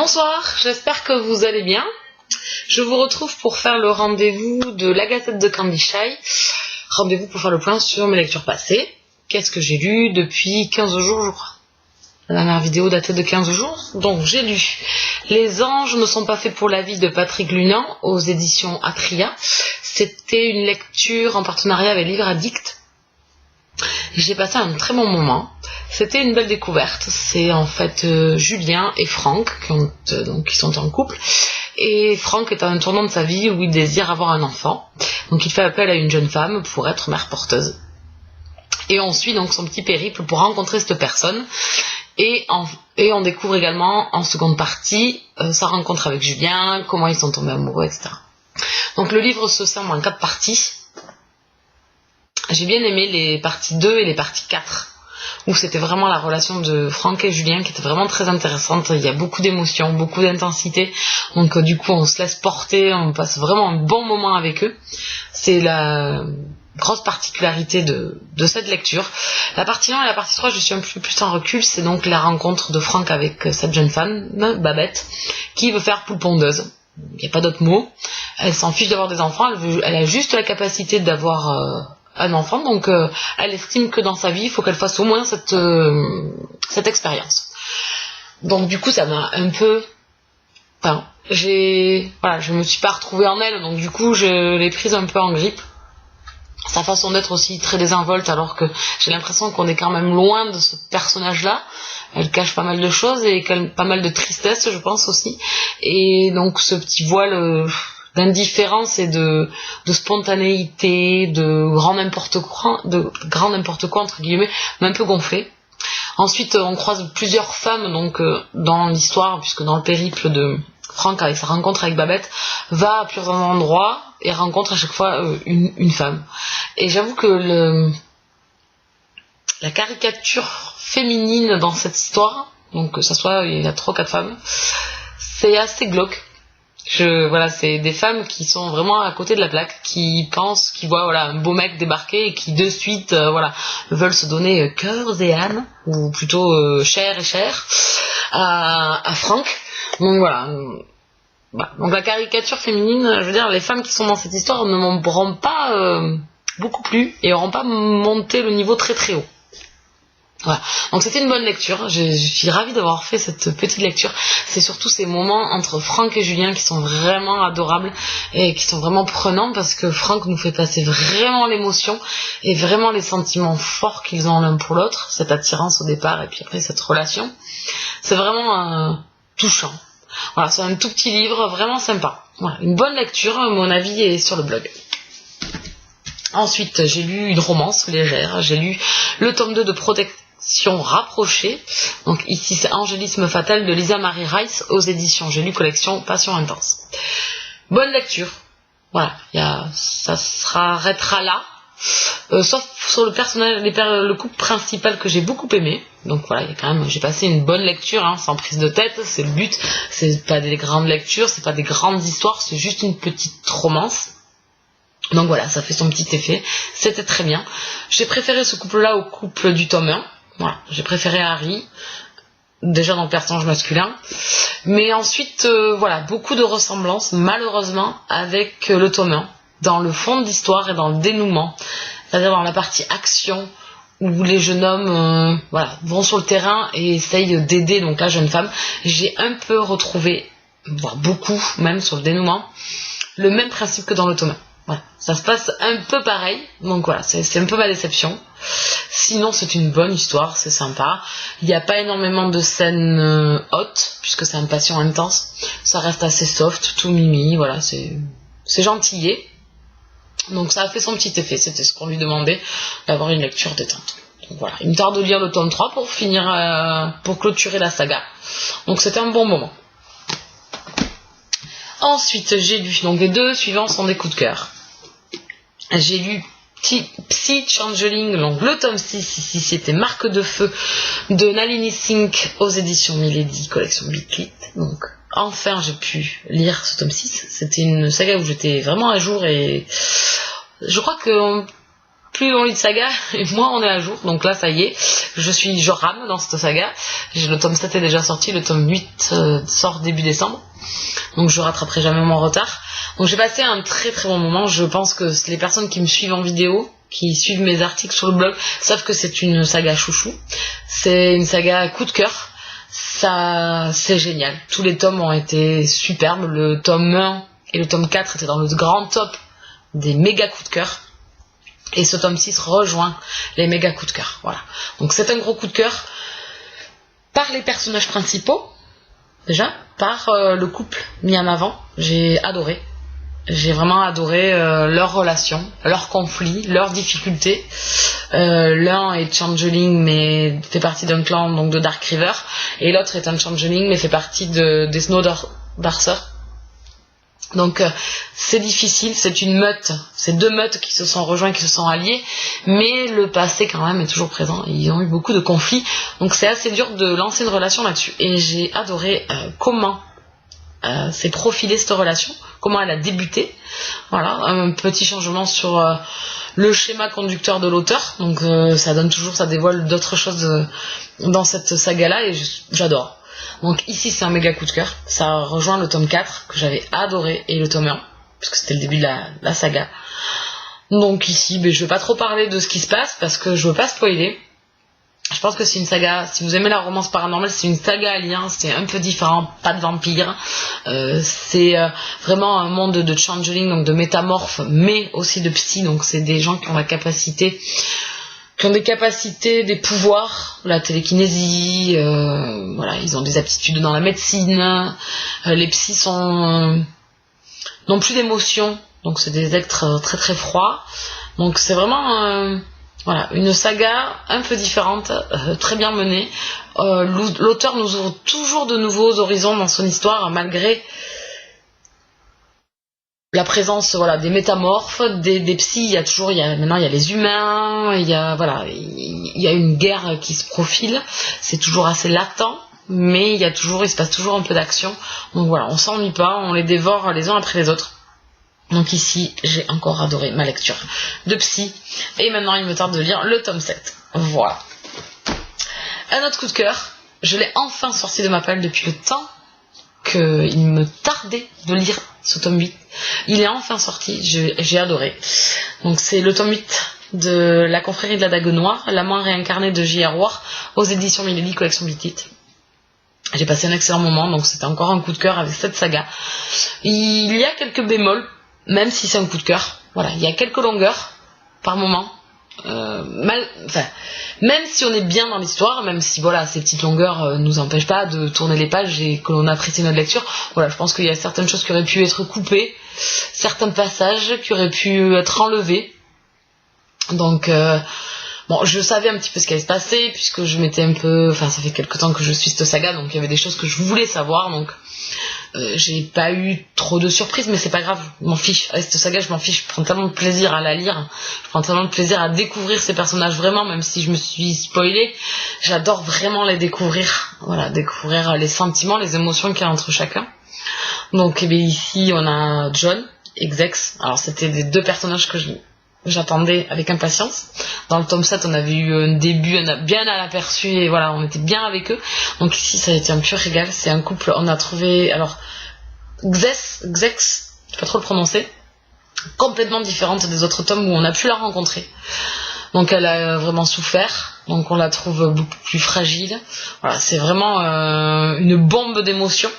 Bonsoir, j'espère que vous allez bien. Je vous retrouve pour faire le rendez-vous de la Gazette de Candy Shy. Rendez-vous pour faire le point sur mes lectures passées. Qu'est-ce que j'ai lu depuis 15 jours, je crois. La dernière vidéo datait de 15 jours. Donc j'ai lu Les anges ne sont pas faits pour la vie de Patrick Lunand aux éditions Atria. C'était une lecture en partenariat avec Livre Addict. J'ai passé un très bon moment. C'était une belle découverte. C'est en fait Julien et Franck qui sont en couple. Et Franck est à un tournant de sa vie où il désire avoir un enfant. Donc il fait appel à une jeune femme pour être mère porteuse. Et on suit donc son petit périple pour rencontrer cette personne. Et on découvre également en seconde partie sa rencontre avec Julien, comment ils sont tombés amoureux, etc. Donc le livre se scinde en 4 parties. J'ai bien aimé les parties 2 et les parties 4, où c'était vraiment la relation de Franck et Julien qui était vraiment très intéressante. Il y a beaucoup d'émotions, beaucoup d'intensité, donc du coup on se laisse porter, on passe vraiment un bon moment avec eux. C'est la grosse particularité de cette lecture. La partie 1 et la partie 3, je suis un peu plus en recul, c'est donc la rencontre de Franck avec cette jeune femme, Babette, qui veut faire poule pondeuse. Il n'y a pas d'autre mot. Elle s'en fiche d'avoir des enfants, elle a juste la capacité d'avoir un enfant, donc elle estime que dans sa vie il faut qu'elle fasse au moins cette expérience. Donc du coup ça m'a un peu, je me suis pas retrouvée en elle, donc du coup je l'ai prise un peu en grippe. Sa façon d'être aussi très désinvolte, alors que j'ai l'impression qu'on est quand même loin de ce personnage là. Elle cache pas mal de choses et pas mal de tristesse, je pense aussi, et donc ce petit voile d'indifférence et de spontanéité, de grand n'importe quoi entre guillemets, m'a un peu gonflé. Ensuite on croise plusieurs femmes donc dans l'histoire, puisque dans le périple de Franck avec sa rencontre avec Babette, va à plusieurs endroits et rencontre à chaque fois une femme. Et j'avoue que la caricature féminine dans cette histoire, donc que ça soit il y a 3 ou 4 femmes, c'est assez glauque. C'est des femmes qui sont vraiment à côté de la plaque, qui voient un beau mec débarquer et qui de suite veulent se donner cœur et âme, ou plutôt chair et chair à Franck. Donc voilà. Donc la caricature féminine, je veux dire, les femmes qui sont dans cette histoire ne m'auront pas beaucoup plu et n'auront pas monté le niveau très très haut. Voilà. Donc c'était une bonne lecture, je suis ravie d'avoir fait cette petite lecture. C'est surtout ces moments entre Franck et Julien qui sont vraiment adorables et qui sont vraiment prenants, parce que Franck nous fait passer vraiment l'émotion et vraiment les sentiments forts qu'ils ont l'un pour l'autre, cette attirance au départ et puis après cette relation. C'est vraiment touchant. Voilà, c'est un tout petit livre vraiment sympa. Voilà, une bonne lecture, mon avis est sur le blog. Ensuite, j'ai lu une romance légère, j'ai lu le tome 2 de Protection rapprochée. Donc ici c'est Angélisme fatal de Lisa Marie Rice aux éditions J'ai lu collection Passion intense. Bonne lecture. Voilà, ça s'arrêtera là. Sauf sur le personnage, le couple principal que j'ai beaucoup aimé. Donc voilà, j'ai passé une bonne lecture, sans prise de tête, c'est le but. C'est pas des grandes lectures, c'est pas des grandes histoires, c'est juste une petite romance. Donc voilà, ça fait son petit effet. C'était très bien. J'ai préféré ce couple-là au couple du tome 1. Voilà, j'ai préféré Harry, déjà dans le personnage masculin. Mais ensuite, beaucoup de ressemblances, malheureusement, avec le tome 1. Dans le fond de l'histoire et dans le dénouement. C'est-à-dire dans la partie action, où les jeunes hommes vont sur le terrain et essayent d'aider donc la jeune femme. J'ai un peu retrouvé, voire beaucoup même sur le dénouement, le même principe que dans le tome 1. Voilà, ça se passe un peu pareil, donc voilà, c'est un peu ma déception. Sinon c'est une bonne histoire, c'est sympa. Il n'y a pas énormément de scènes hautes, puisque c'est un passion intense. Ça reste assez soft, tout mimi, voilà, c'est gentillé. Donc ça a fait son petit effet, c'était ce qu'on lui demandait, d'avoir une lecture détente. Donc voilà, il me tarde de lire le tome 3 pour finir, pour clôturer la saga. Donc c'était un bon moment. Ensuite j'ai lu, donc les 2 suivants sont des coups de cœur. J'ai lu Psy Changeling, donc le tome 6, ici c'était Marque de feu de Nalini Singh aux éditions Milady, collection Bitlit. Donc enfin j'ai pu lire ce tome 6, c'était une saga où j'étais vraiment à jour et je crois que plus on lit de saga, et moins on est à jour. Donc là, ça y est, je rame dans cette saga. Le tome 7 est déjà sorti, le tome 8 sort début décembre. Donc je rattraperai jamais mon retard. Donc j'ai passé un très très bon moment. Je pense que les personnes qui me suivent en vidéo, qui suivent mes articles sur le blog, savent que c'est une saga chouchou. C'est une saga coup de cœur. Ça, c'est génial. Tous les tomes ont été superbes. Le tome 1 et le tome 4 étaient dans le grand top des méga coups de cœur. Et ce tome 6 rejoint les méga coups de cœur. Voilà. Donc c'est un gros coup de cœur par les personnages principaux, déjà, par le couple mis en avant. J'ai adoré. J'ai vraiment adoré leurs relations, leurs conflits, leurs difficultés. L'un est changeling mais fait partie d'un clan donc de Dark River, et l'autre est un changeling mais fait partie des Snowdarcer. Donc c'est difficile, c'est une meute, c'est deux meutes qui se sont rejoints, qui se sont alliés, mais le passé quand même est toujours présent. Ils ont eu beaucoup de conflits, donc c'est assez dur de lancer une relation là-dessus. Et j'ai adoré comment s'est profilée cette relation, comment elle a débuté. Voilà, un petit changement sur le schéma conducteur de l'auteur, donc ça dévoile d'autres choses dans cette saga-là, et j'adore. Donc ici c'est un méga coup de cœur, ça rejoint le tome 4 que j'avais adoré et le tome 1, puisque c'était le début de la saga. Donc ici, je vais pas trop parler de ce qui se passe parce que je veux pas spoiler. Je pense que c'est une saga, si vous aimez la romance paranormale, c'est une saga alien, c'est un peu différent, pas de vampires. C'est vraiment un monde de changeling, donc de métamorphes, mais aussi de psy, donc c'est des gens qui ont des capacités, des pouvoirs, la télékinésie, voilà, ils ont des aptitudes dans la médecine. Les psys n'ont plus d'émotions, donc c'est des êtres très très froids. Donc c'est vraiment voilà, une saga un peu différente, très bien menée. L'auteur nous ouvre toujours de nouveaux horizons dans son histoire, malgré la présence, voilà, des métamorphes, des psys. Maintenant il y a les humains, il y a une guerre qui se profile. C'est toujours assez latent, mais il se passe toujours un peu d'action. Donc voilà, on s'ennuie pas, on les dévore les uns après les autres. Donc ici, j'ai encore adoré ma lecture de psy. Et maintenant, il me tarde de lire le tome 7. Voilà. Un autre coup de cœur, je l'ai enfin sorti de ma palle depuis le temps qu'il me tardait de lire ce tome 8. Il est enfin sorti, j'ai adoré. Donc c'est le tome 8 de La Confrérie de la Dague Noire, L'amant réincarné de J.R. War, aux éditions Milady, collection Bitite. J'ai passé un excellent moment, donc c'était encore un coup de cœur avec cette saga. Il y a quelques bémols, même si c'est un coup de cœur. Voilà, il y a quelques longueurs par moment. Même si on est bien dans l'histoire, même si voilà, ces petites longueurs nous empêchent pas de tourner les pages et que l'on apprécie notre lecture, voilà, je pense qu'il y a certaines choses qui auraient pu être coupées, certains passages qui auraient pu être enlevés. Donc bon, je savais un petit peu ce qui allait se passer, puisque ça fait quelque temps que je suis cette saga, donc il y avait des choses que je voulais savoir, donc j'ai pas eu trop de surprises, mais c'est pas grave, je m'en fiche. Avec cette saga, je m'en fiche, je prends tellement de plaisir à la lire, je prends tellement de plaisir à découvrir ces personnages vraiment, même si je me suis spoilée, j'adore vraiment les découvrir, voilà, découvrir les sentiments, les émotions qu'il y a entre chacun. Donc ici on a John et Xex, alors c'était les deux personnages que j'attendais avec impatience. Dans le tome 7, on avait eu un début bien à l'aperçu, et voilà, on était bien avec eux. Donc ici, ça a été un pur régal. C'est un couple, on a trouvé, alors, Xex, je sais pas trop le prononcer, complètement différente des autres tomes où on a pu la rencontrer. Donc elle a vraiment souffert, donc on la trouve beaucoup plus fragile. Voilà, c'est vraiment une bombe d'émotions.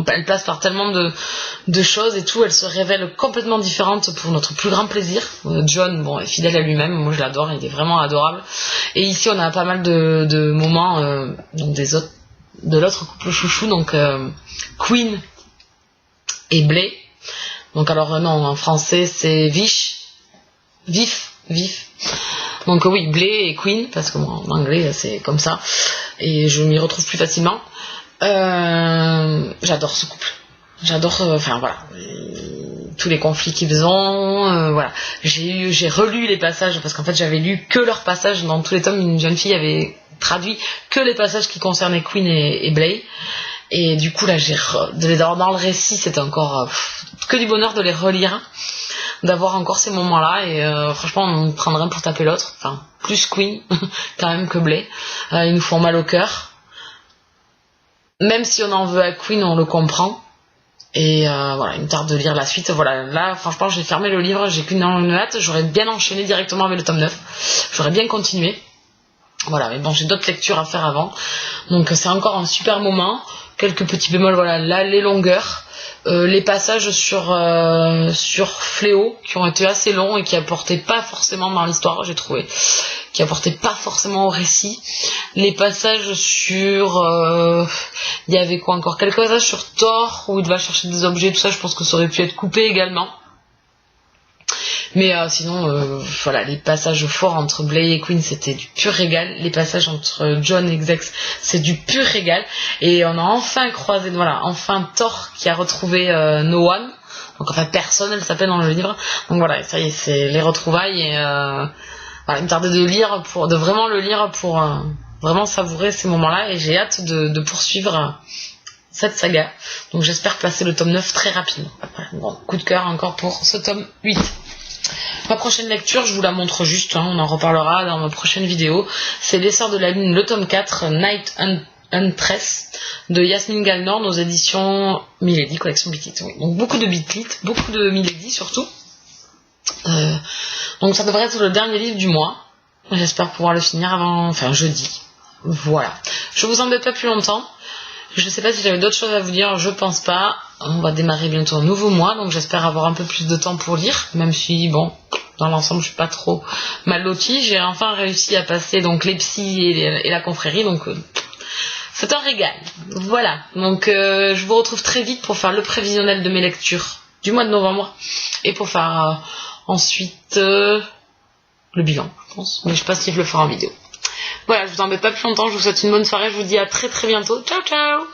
Elle passe par tellement de choses et tout, elle se révèle complètement différente pour notre plus grand plaisir. John, bon, est fidèle à lui-même, moi je l'adore, il est vraiment adorable. Et ici on a pas mal de moments donc de l'autre couple chouchou, donc Queen et Blay. Donc alors non, en français c'est Vif. Donc oui, Blay et Queen, parce que en anglais c'est comme ça, et je m'y retrouve plus facilement. J'adore ce couple, j'adore voilà, tous les conflits qu'ils ont, voilà. J'ai relu les passages, parce qu'en fait j'avais lu que leurs passages dans tous les tomes. Une jeune fille avait traduit que les passages qui concernaient Queen et Blay, et du coup là de les avoir dans le récit, c'était encore que du bonheur de les relire. d'avoir encore ces moments-là, et franchement on prendrait un pour taper l'autre, enfin plus Queen quand même que Blay. Ils nous font mal au cœur, même si on en veut à Queen, on le comprend. Et voilà, il me tarde de lire la suite. Voilà, là franchement j'ai fermé le livre, j'ai qu'une hâte, j'aurais bien enchaîné directement avec le tome 9, j'aurais bien continué. Voilà, mais bon, j'ai d'autres lectures à faire avant, donc c'est encore un super moment. Quelques petits bémols, voilà, là les longueurs, les passages sur Fléau qui ont été assez longs et qui apportaient pas forcément dans l'histoire, j'ai trouvé, qui apportaient pas forcément au récit. Les passages sur il y avait quoi encore, quelques passages sur Thor où il va chercher des objets, tout ça, je pense que ça aurait pu être coupé également. Mais sinon, voilà, les passages forts entre Blay et Queen, c'était du pur régal. Les passages entre John et Xex, c'est du pur régal. Et on a enfin croisé, voilà, enfin Thor qui a retrouvé No One. Donc enfin personne, elle s'appelle dans le livre. Donc voilà, ça y est, c'est les retrouvailles. Et voilà, il me tardait de vraiment le lire pour vraiment savourer ces moments-là. Et j'ai hâte de poursuivre cette saga. Donc j'espère passer le tome 9 très rapidement. Voilà, bon, coup de cœur encore pour ce tome 8. Ma prochaine lecture, je vous la montre juste, hein, on en reparlera dans ma prochaine vidéo. C'est Les Sœurs de la Lune, le tome 4, Night Huntress, de Yasmine Galnor, aux éditions Milady, collection Bitlit. Oui. Donc beaucoup de Bitlit, beaucoup de Milady surtout. Donc ça devrait être le dernier livre du mois. J'espère pouvoir le finir avant, jeudi. Voilà. Je vous embête pas plus longtemps. Je sais pas si j'avais d'autres choses à vous dire, je pense pas. On va démarrer bientôt un nouveau mois, donc j'espère avoir un peu plus de temps pour lire, même si, bon, dans l'ensemble, je suis pas trop mal lotie. J'ai enfin réussi à passer donc les psys et la confrérie, donc c'est un régal. Voilà, donc je vous retrouve très vite pour faire le prévisionnel de mes lectures du mois de novembre, et pour faire ensuite le bilan, je pense. Mais je sais pas si je le ferai en vidéo. Voilà, je vous embête pas plus longtemps, je vous souhaite une bonne soirée, je vous dis à très très bientôt. Ciao ciao.